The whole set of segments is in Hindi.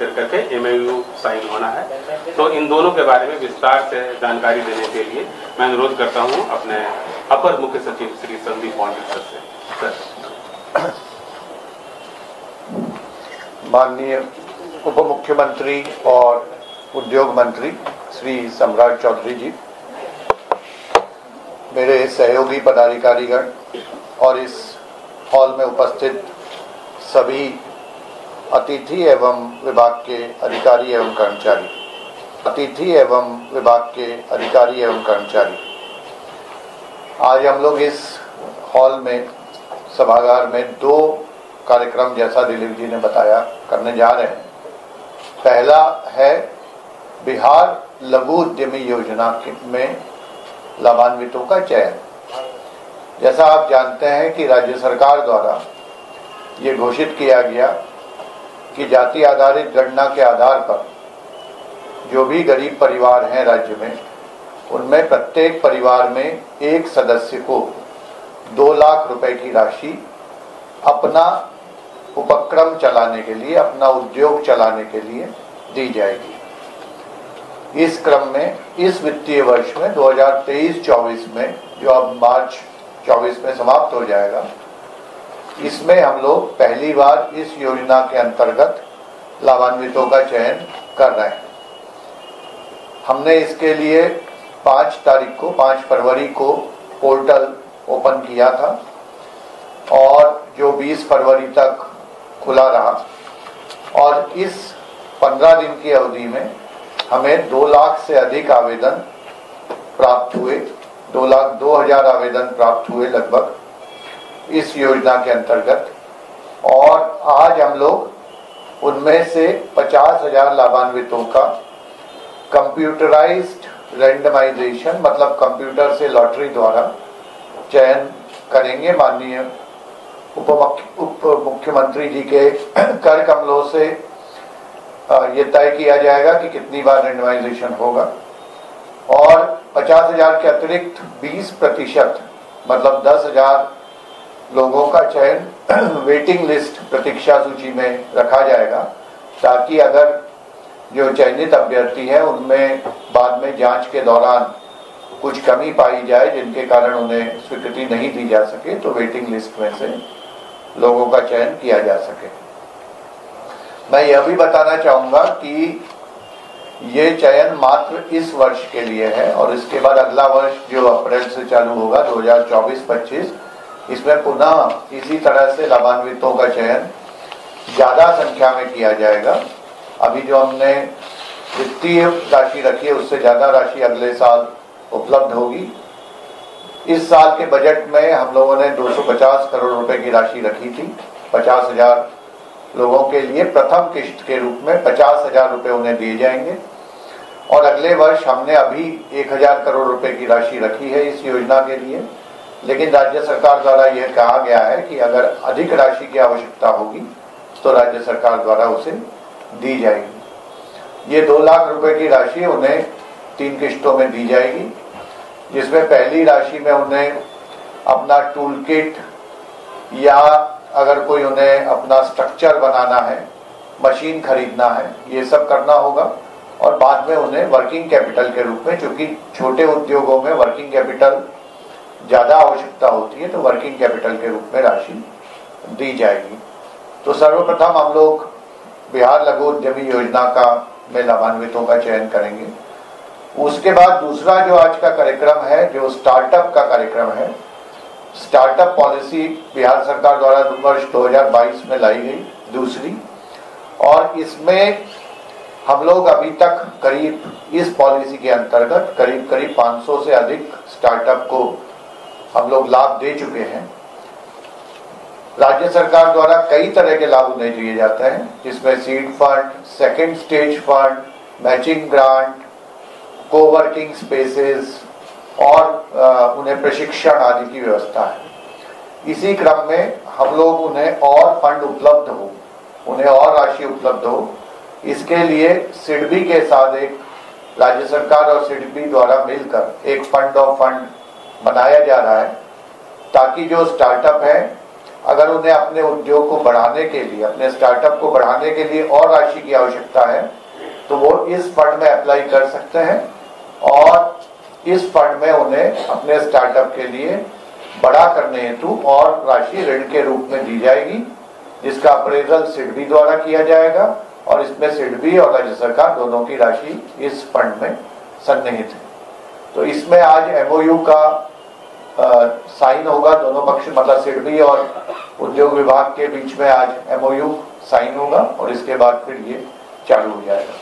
करके MOU साइन होना है। तो इन दोनों के बारे में विस्तार से जानकारी देने के लिए मैं अनुरोध करता हूं अपने अपर मुख्य सचिव श्री संदीप पंडित सर से। सर। माननीय उप मुख्यमंत्री और उद्योग मंत्री श्री सम्राट चौधरी जी, मेरे सहयोगी पदाधिकारीगण और इस हॉल में उपस्थित सभी अतिथि एवं विभाग के अधिकारी एवं कर्मचारी, आज हम लोग इस हॉल में सभागार में दो कार्यक्रम, जैसा दिलीप जी ने बताया, करने जा रहे हैं। पहला है बिहार लघु उद्यमी योजना में लाभान्वितों का चयन। जैसा आप जानते हैं कि राज्य सरकार द्वारा ये घोषित किया गया कि जाति आधारित गणना के आधार पर जो भी गरीब परिवार हैं राज्य में, उनमें प्रत्येक परिवार में एक सदस्य को 2 लाख रुपए की राशि अपना उपक्रम चलाने के लिए, अपना उद्योग चलाने के लिए दी जाएगी। इस क्रम में इस वित्तीय वर्ष में 2023-24 में, जो अब मार्च 24 में समाप्त हो जाएगा, इसमें हम लोग पहली बार इस योजना के अंतर्गत लाभान्वितों का चयन कर रहे हैं। हमने इसके लिए 5 फरवरी को पोर्टल ओपन किया था और जो 20 फरवरी तक खुला रहा, और इस 15 दिन की अवधि में हमें 2 लाख से अधिक आवेदन प्राप्त हुए, 2,02,000 आवेदन प्राप्त हुए लगभग इस योजना के अंतर्गत। और आज हम लोग उनमें से 50,000 लाभान्वितों का कंप्यूटराइज्ड रैंडमाइजेशन, मतलब कंप्यूटर से लॉटरी द्वारा चयन करेंगे। माननीय उप मुख्यमंत्री जी के कर कमलों से ये तय किया जाएगा कि कितनी बार रैंडमाइजेशन होगा, और 50,000 के अतिरिक्त 20%, मतलब 10,000 लोगों का चयन वेटिंग लिस्ट, प्रतीक्षा सूची में रखा जाएगा, ताकि अगर जो चयनित अभ्यर्थी हैं उनमें बाद में जांच के दौरान कुछ कमी पाई जाए जिनके कारण उन्हें स्वीकृति नहीं दी जा सके, तो वेटिंग लिस्ट में से लोगों का चयन किया जा सके। मैं यह भी बताना चाहूँगा कि ये चयन मात्र इस वर्ष के लिए है, और इसके बाद अगला वर्ष जो अप्रैल से चालू होगा 2024-25, इसमें पुनः इसी तरह से लाभान्वितों का चयन ज़्यादा संख्या में किया जाएगा। अभी जो हमने वित्तीय राशि रखी है उससे ज़्यादा राशि अगले साल उपलब्ध होगी। इस साल के बजट में हम लोगों ने 250 करोड़ रुपए की राशि रखी थी। 50,000 लोगों के लिए प्रथम किश्त के रूप में 50,000 रुपए उन्हें दिए जाएंगे, और अगले वर्ष हमने अभी 1,000 करोड़ रुपए की राशि रखी है इस योजना के लिए। लेकिन राज्य सरकार द्वारा यह कहा गया है कि अगर अधिक राशि की आवश्यकता होगी तो राज्य सरकार द्वारा उसे दी जाएगी। ये 2 लाख रुपए की राशि उन्हें 3 किश्तों में दी जाएगी, जिसमें पहली राशि में उन्हें अपना टूल किट, या अगर कोई उन्हें अपना स्ट्रक्चर बनाना है, मशीन खरीदना है, ये सब करना होगा। और बाद में उन्हें वर्किंग कैपिटल के रूप में, चूंकि छोटे उद्योगों में वर्किंग कैपिटल ज़्यादा आवश्यकता होती है, तो वर्किंग कैपिटल के रूप में राशि दी जाएगी। तो सर्वप्रथम हम लोग बिहार लघु उद्यमी योजना का में लाभान्वितों का चयन करेंगे। उसके बाद दूसरा जो आज का कार्यक्रम है, जो स्टार्टअप का कार्यक्रम है, स्टार्टअप पॉलिसी बिहार सरकार द्वारा वर्ष 2022 में लाई गई, दूसरी, और इसमें हम लोग अभी तक करीब इस पॉलिसी के अंतर्गत करीब 500 से अधिक स्टार्टअप को हम लोग लाभ दे चुके हैं। राज्य सरकार द्वारा कई तरह के लाभ उन्हें दिए जाते हैं, जिसमें seed fund, second stage fund, matching grant, coworking spaces और उन्हें प्रशिक्षण आदि की व्यवस्था है। इसी क्रम में हम लोग उन्हें और फंड उपलब्ध हो, उन्हें और राशि उपलब्ध हो, इसके लिए सिडबी के साथ एक राज्य सरकार और सिडबी द्वारा मिलकर एक फंड ऑफ फंड बनाया जा रहा है, ताकि जो स्टार्टअप है अगर उन्हें अपने उद्योग को बढ़ाने के लिए, अपने स्टार्टअप को बढ़ाने के लिए और राशि की आवश्यकता है तो वो इस फंड में अप्लाई कर सकते हैं और इस फंड में उन्हें अपने स्टार्टअप के लिए बड़ा करने हेतु और राशि ऋण के रूप में दी जाएगी, जिसका अप्रेजल सिडबी द्वारा किया जाएगा और इसमें सिडबी और राज्य सरकार दोनों की राशि इस फंड में सन्निहित है। तो इसमें आज एमओयू का साइन होगा, दोनों पक्ष मतलब सिडबी और उद्योग विभाग के बीच में आज एमओयू साइन होगा और इसके बाद फिर ये चालू हो जाएगा।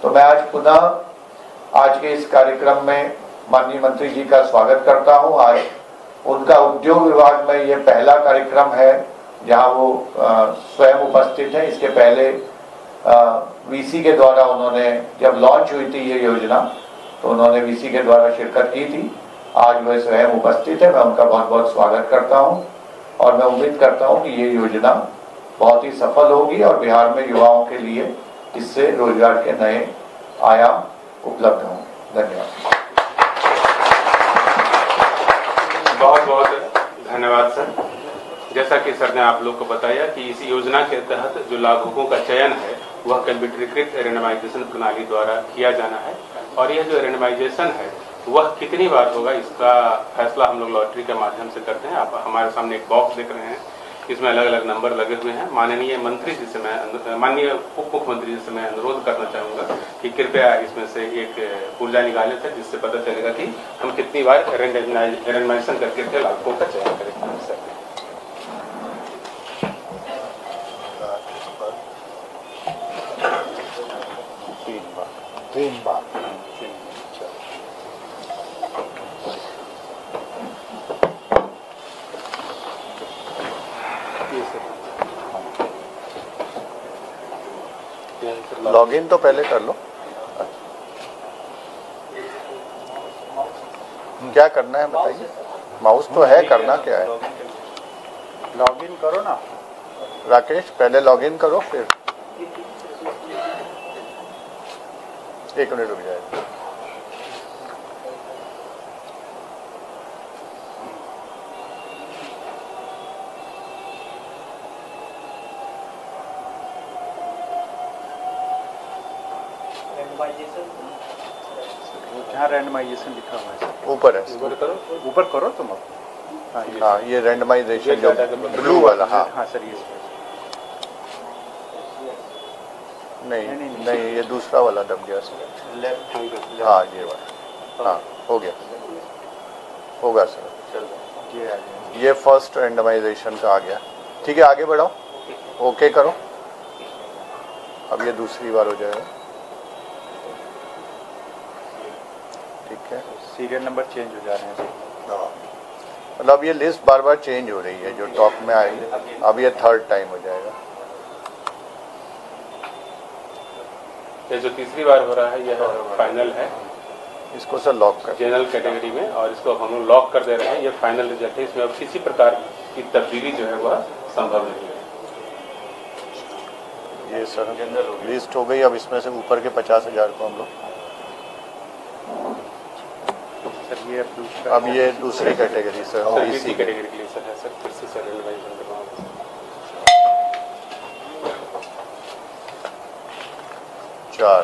तो मैं आज पुनः आज के इस कार्यक्रम में माननीय मंत्री जी का स्वागत करता हूं। आज उनका उद्योग विभाग में ये पहला कार्यक्रम है जहां वो स्वयं उपस्थित हैं। इसके पहले वीसी के द्वारा उन्होंने जब लॉन्च हुई थी ये योजना तो उन्होंने वीसी के द्वारा शिरकत की थी। आज वह स्वयं उपस्थित है, मैं उनका बहुत बहुत स्वागत करता हूं और मैं उम्मीद करता हूं कि ये योजना बहुत ही सफल होगी और बिहार में युवाओं के लिए इससे रोजगार के नए आयाम उपलब्ध होंगे। धन्यवाद। बहुत बहुत धन्यवाद सर। जैसा कि सर ने आप लोग को बताया कि इस योजना के तहत जो लाभुकों का चयन है वह कंप्यूटरीकृत रेंडमाइजेशन प्रणाली द्वारा किया जाना है और यह जो रेंडमाइजेशन है वह कितनी बार होगा इसका फैसला हम लोग लॉटरी के माध्यम से करते हैं। आप हमारे सामने एक बॉक्स देख रहे हैं, इसमें अलग अलग नंबर लगे हुए हैं। माननीय मंत्री जी से मैं माननीय उप मुख्यमंत्री जी से मैं अनुरोध करना चाहूंगा कि कृपया इसमें से एक पुर्जा निकाले थे जिससे पता चलेगा कि हम कितनी बार रेंडमाइजेशन करके थे लाभुकों का चयन करेंगे। तीन बार। लॉगिन तो पहले कर लो। क्या करना है बताइए। माउस तो है, करना क्या है? लॉगिन करो ना राकेश, पहले लॉगिन करो फिर। एक मिनट रुक जाएगा। जहाँ रैंडमाइजेशन लिखा हुआ है ऊपर है, ऊपर करो तुम। हाँ ये रैंडमाइजेशन जो ब्लू वाला। हाँ हाँ सर ये नहीं ये दूसरा वाला दब गया सर। हाँ ये वाला, हाँ हो गया, होगा सर। ये फर्स्ट रैंडमाइजेशन का आ गया। ठीक है आगे बढ़ाओ, ओके करो। अब ये दूसरी बार हो जाएगा। ठीक है, सीरियल नंबर चेंज हो जा रहे हैं। मतलब ये लिस्ट बार बार चेंज हो रही है, जो टॉप में आई अब ये थर्ड टाइम हो जाएगा। ये जो तीसरी बार हो रहा है यह फाइनल है। इसको सर लॉक कर जनरल कैटेगरी में और इसको हम लोग लॉक कर दे रहे हैं। ये फाइनल रिजल्ट है, इसमें अब किसी प्रकार की तब्दीली जो है वह संभव नहीं है। ये सर लिस्ट हो गई। अब इसमें से ऊपर के 50,000 को हम लोग सर ये दूसरा, अब ये दूसरी कैटेगरी सर इसी कैटेगरी के लिए सर है सर। फिर से सर रेंडमाइजेशन करना होगा। चार।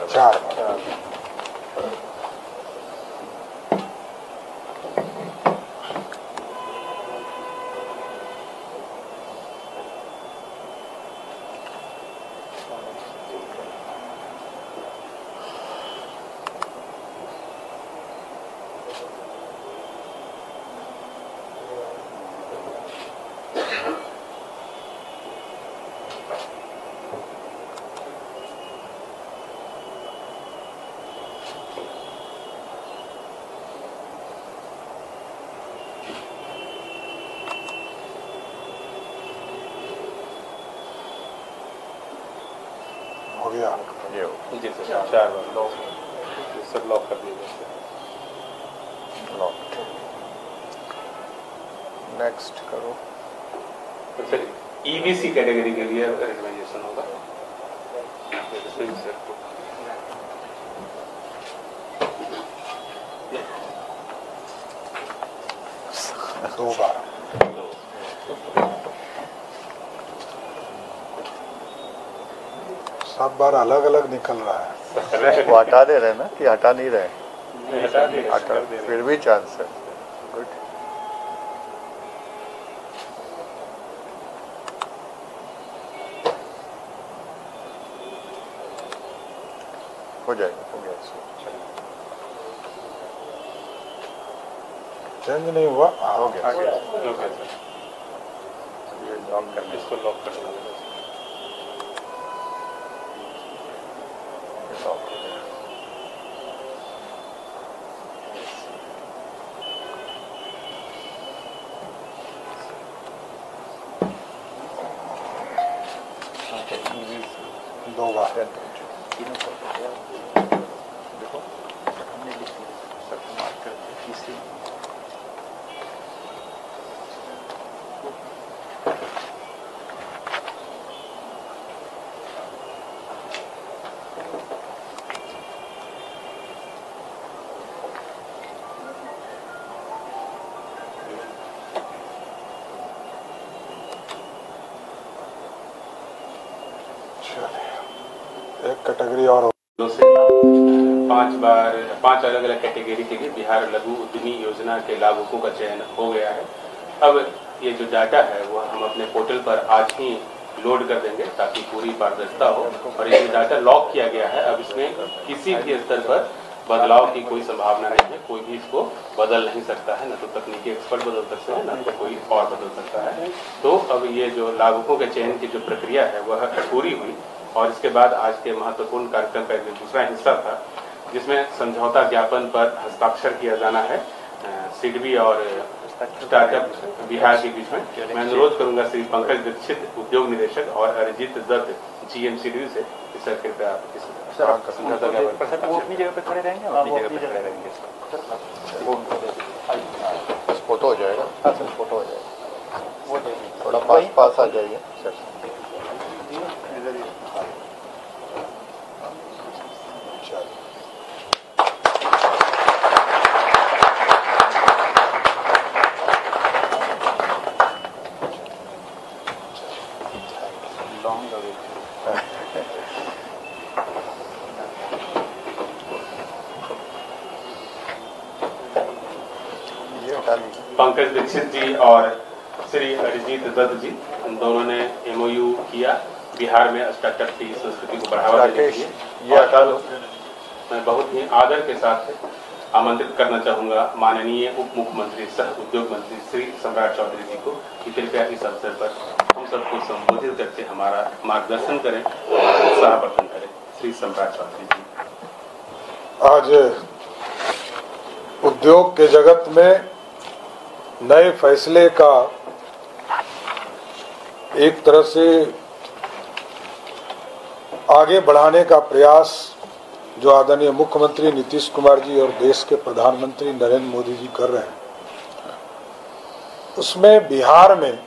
हो गया। ये हो जी सर, 4 बार लॉक सर, लॉक कर दीजिए लॉक। नेक्स्ट करो। तो सर ईबीसी कैटेगरी के लिए रेंडमाइजेशन होगा। दो बार। सब बार अलग अलग निकल रहा है। वो हटा दे रहे हैं ना कि हटा नहीं रहे? हटा दे, हटा, फिर भी चांस है। गुड, हो जाएगा, हो गया। चेंज नहीं हुआ। हो गया। ओके सर, ये लॉक करना, इसको लॉक कर देना। ये लॉक हो गया। दो बार देखो, हमने लिख दिया, सब मार्क कर दिया, तीसरी एक कैटेगरी और से 5 अलग अलग कैटेगरी के लिए बिहार लघु उद्यमी योजना के लाभुकों का चयन हो गया है। अब ये जो डाटा है वो हम अपने पोर्टल पर आज ही लोड कर देंगे ताकि पूरी पारदर्शिता हो। और ये डाटा लॉक किया गया है, अब इसमें किसी भी स्तर पर बदलाव की कोई संभावना नहीं है। कोई भी इसको बदल नहीं सकता है, न तो तकनीकी एक्सपर्ट बदल सकते हैं, न तो कोई और बदल सकता है। तो अब ये जो लाभुकों के चयन की जो प्रक्रिया है वह पूरी हुई और इसके बाद आज के महत्वपूर्ण कार्यक्रम का जो दूसरा हिस्सा था जिसमें समझौता ज्ञापन पर हस्ताक्षर किया जाना है सिडबी और स्टार्टअप बिहार के बीच में। मैं अनुरोध करूंगा श्री पंकज दीक्षित उद्योग निदेशक और अरिजीत दत्त जीएम सिडबी से कि सर कृपया आप इस समझौता ज्ञापन। वो अपनी जगह पे खड़े रहेंगे, अपनी जगह पे खड़े रहेंगे। फोटो हो जाएगा। हाँ सर, फोटो हो जाएगा। वो देंगे, थोड़ा पास आ जाइए सर। इधर ही। लॉन्ग अवे ये हटा लीजिए। पंकज दीक्षित जी और श्री अरिजीत दत्त जी इन दोनों ने एमओयू किया बिहार में स्टार्टअप की संस्कृति को बढ़ावा देने के लिए। ये हटा लो। मैं बहुत ही आदर के साथ आमंत्रित करना चाहूंगा माननीय उप मुख्यमंत्री सह उद्योग मंत्री श्री सम्राट चौधरी जी को कि कृपया इस अवसर पर हम सबको संबोधित करके हमारा मार्गदर्शन करें, हमारा उत्साहवर्धन करें। श्री सम्राट चौधरी जी। आज उद्योग के जगत में नए फैसले का एक तरह से आगे बढ़ाने का प्रयास जो आदरणीय मुख्यमंत्री नीतीश कुमार जी और देश के प्रधानमंत्री नरेंद्र मोदी जी कर रहे हैं, उसमें बिहार में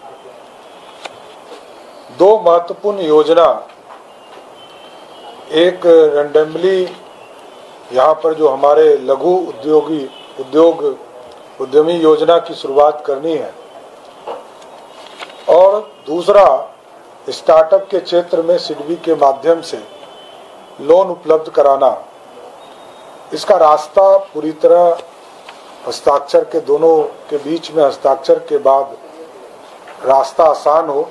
2 महत्वपूर्ण योजना, एक रैंडमली यहाँ पर जो हमारे लघु उद्यमी योजना की शुरुआत करनी है और दूसरा स्टार्टअप के क्षेत्र में सिडबी के माध्यम से लोन उपलब्ध कराना। इसका रास्ता पूरी तरह हस्ताक्षर के दोनों के बीच में हस्ताक्षर के बाद रास्ता आसान हो,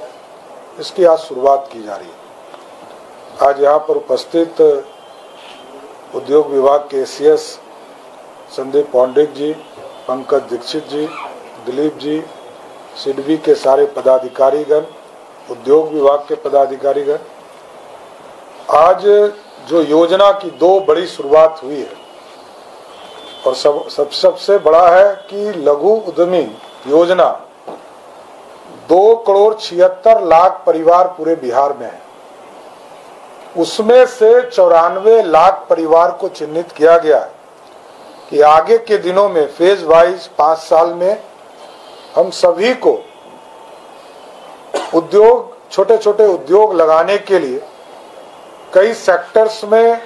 इसकी आज शुरुआत की जा रही है। आज यहाँ पर उपस्थित उद्योग विभाग के एसीएस संदीप पौंडिक जी, पंकज दीक्षित जी, दिलीप जी, सिडबी के सारे पदाधिकारीगण, उद्योग विभाग के पदाधिकारीगण, आज जो योजना की 2 बड़ी शुरुआत हुई है और सबसे बड़ा है कि लघु उद्यमी योजना 2,76,00,000 परिवार पूरे बिहार में है। उसमें से 94 लाख परिवार को चिन्हित किया गया है कि आगे के दिनों में फेज वाइज 5 साल में हम सभी को उद्योग, छोटे छोटे उद्योग लगाने के लिए कई सेक्टर्स में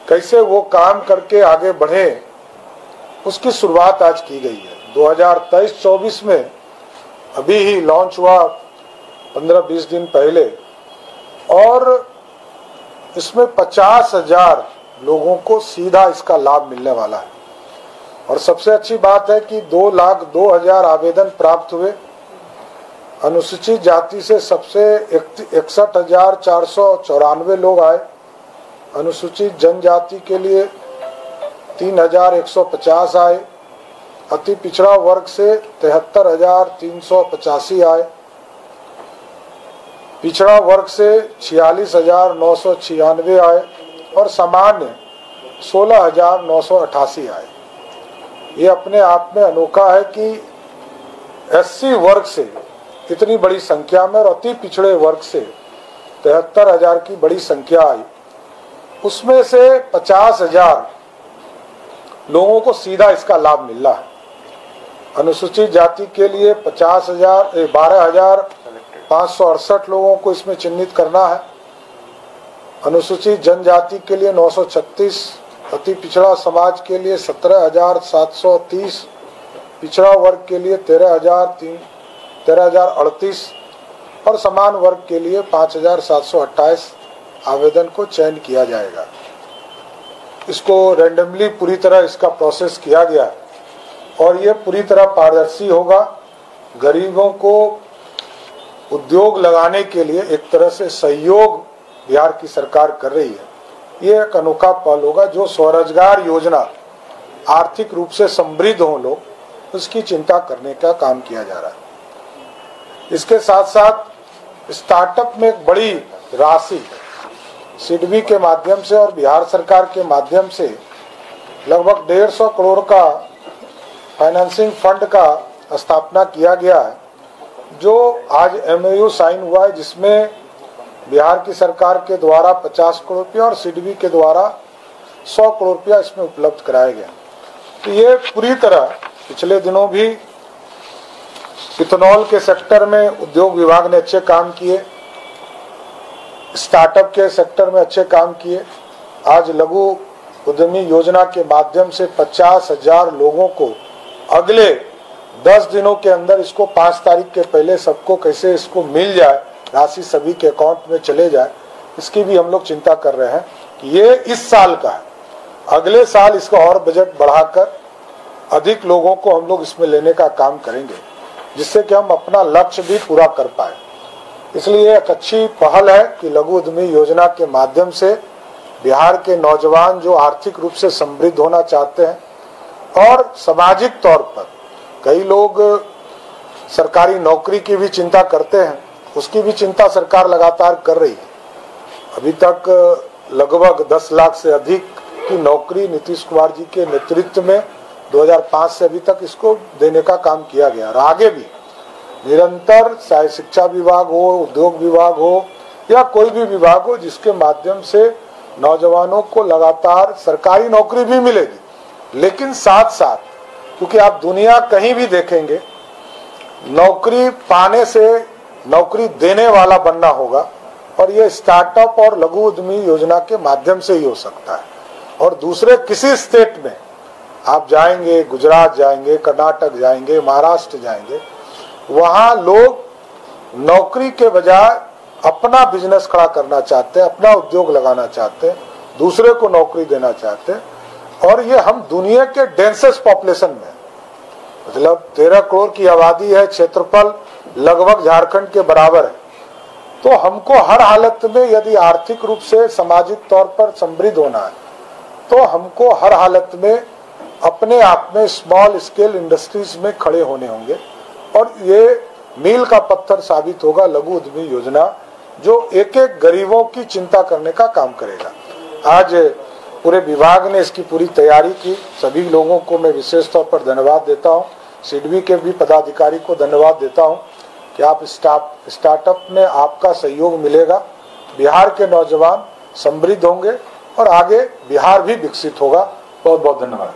कैसे वो काम करके आगे बढ़े, उसकी शुरुआत आज की गई है। 2023-24 में अभी ही लॉन्च हुआ 15-20 दिन पहले और इसमें 50,000 लोगों को सीधा इसका लाभ मिलने वाला है। और सबसे अच्छी बात है कि 2,02,000 आवेदन प्राप्त हुए। अनुसूचित जाति से सबसे 61,494 लोग आए। अनुसूचित जनजाति के लिए 3,150 आए। अति पिछड़ा वर्ग से 73,385 आए। पिछड़ा वर्ग से 46,996 आए और सामान्य 16,988 आए। ये अपने आप में अनोखा है कि एससी वर्ग से इतनी बड़ी संख्या में और अति पिछड़े वर्ग से 73,000 की बड़ी संख्या आई। उसमें से 50,000 लोगों को सीधा इसका लाभ मिल रहा है। अनुसूचित जाति के लिए 12,568 लोगों को इसमें चिन्हित करना है। अनुसूचित जनजाति के लिए 936, अति पिछड़ा समाज के लिए 17,730, पिछड़ा वर्ग के लिए 13,038 और समान वर्ग के लिए 5,728 आवेदन को चयन किया जाएगा। इसको रैंडमली पूरी तरह इसका प्रोसेस किया गया है और ये पूरी तरह पारदर्शी होगा। गरीबों को उद्योग लगाने के लिए एक तरह से सहयोग बिहार की सरकार कर रही है। ये एक अनोखा पहल होगा। जो स्वरोजगार योजना आर्थिक रूप से समृद्ध हो लोग, उसकी चिंता करने का काम किया जा रहा है। इसके साथ साथ स्टार्टअप में एक बड़ी राशि सिडबी के माध्यम से और बिहार सरकार के माध्यम से लगभग 150 करोड़ का फाइनेंसिंग फंड का स्थापना किया गया है, जो आज एमओयू साइन हुआ है, जिसमें बिहार की सरकार के द्वारा 50 करोड़ रुपया और सिडबी के द्वारा 100 करोड़ रुपया इसमें उपलब्ध कराया गया। तो ये पूरी तरह पिछले दिनों भी इथेनॉल के सेक्टर में उद्योग विभाग ने अच्छे काम किए, स्टार्टअप के सेक्टर में अच्छे काम किए। आज लघु उद्यमी योजना के माध्यम से 50,000 लोगों को अगले 10 दिनों के अंदर, इसको 5 तारीख के पहले सबको कैसे इसको मिल जाए, राशि सभी के अकाउंट में चले जाए, इसकी भी हम लोग चिंता कर रहे हैं कि ये इस साल का है। अगले साल इसका और बजट बढ़ाकर अधिक लोगों को हम लोग इसमें लेने का काम करेंगे, जिससे कि हम अपना लक्ष्य भी पूरा कर पाए। इसलिए एक अच्छी पहल है कि लघु उद्यमी योजना के माध्यम से बिहार के नौजवान जो आर्थिक रूप से समृद्ध होना चाहते हैं और सामाजिक तौर पर कई लोग सरकारी नौकरी की भी चिंता करते हैं, उसकी भी चिंता सरकार लगातार कर रही है। अभी तक लगभग 10 लाख से अधिक की नौकरी नीतीश कुमार जी के नेतृत्व में 2005 से अभी तक इसको देने का काम किया गया और आगे भी निरंतर, चाहे शिक्षा विभाग हो, उद्योग विभाग हो या कोई भी विभाग हो, जिसके माध्यम से नौजवानों को लगातार सरकारी नौकरी भी मिलेगी। लेकिन साथ साथ, क्योंकि आप दुनिया कहीं भी देखेंगे, नौकरी पाने से नौकरी देने वाला बनना होगा और ये स्टार्टअप और लघु उद्यमी योजना के माध्यम से ही हो सकता है। और दूसरे किसी स्टेट में आप जाएंगे, गुजरात जाएंगे, कर्नाटक जाएंगे, महाराष्ट्र जाएंगे, वहां लोग नौकरी के बजाय अपना बिजनेस खड़ा करना चाहते हैं, अपना उद्योग लगाना चाहते हैं, दूसरे को नौकरी देना चाहते हैं। और ये हम दुनिया के डेंसेस्ट पॉपुलेशन में, मतलब 13 करोड़ की आबादी है, क्षेत्रफल लगभग झारखंड के बराबर है। तो हमको हर हालत में यदि आर्थिक रूप से सामाजिक तौर पर समृद्ध होना है, तो हमको हर हालत में अपने आप में स्मॉल स्केल इंडस्ट्रीज में खड़े होने होंगे और ये मील का पत्थर साबित होगा लघु उद्यमी योजना, जो एक एक गरीबों की चिंता करने का काम करेगा। आज पूरे विभाग ने इसकी पूरी तैयारी की। सभी लोगों को मैं विशेष तौर पर धन्यवाद देता हूँ। सिडबी के भी पदाधिकारी को धन्यवाद देता हूँ कि आप स्टार्टअप में आपका सहयोग मिलेगा, बिहार के नौजवान समृद्ध होंगे और आगे बिहार भी विकसित होगा। बहुत बहुत धन्यवाद।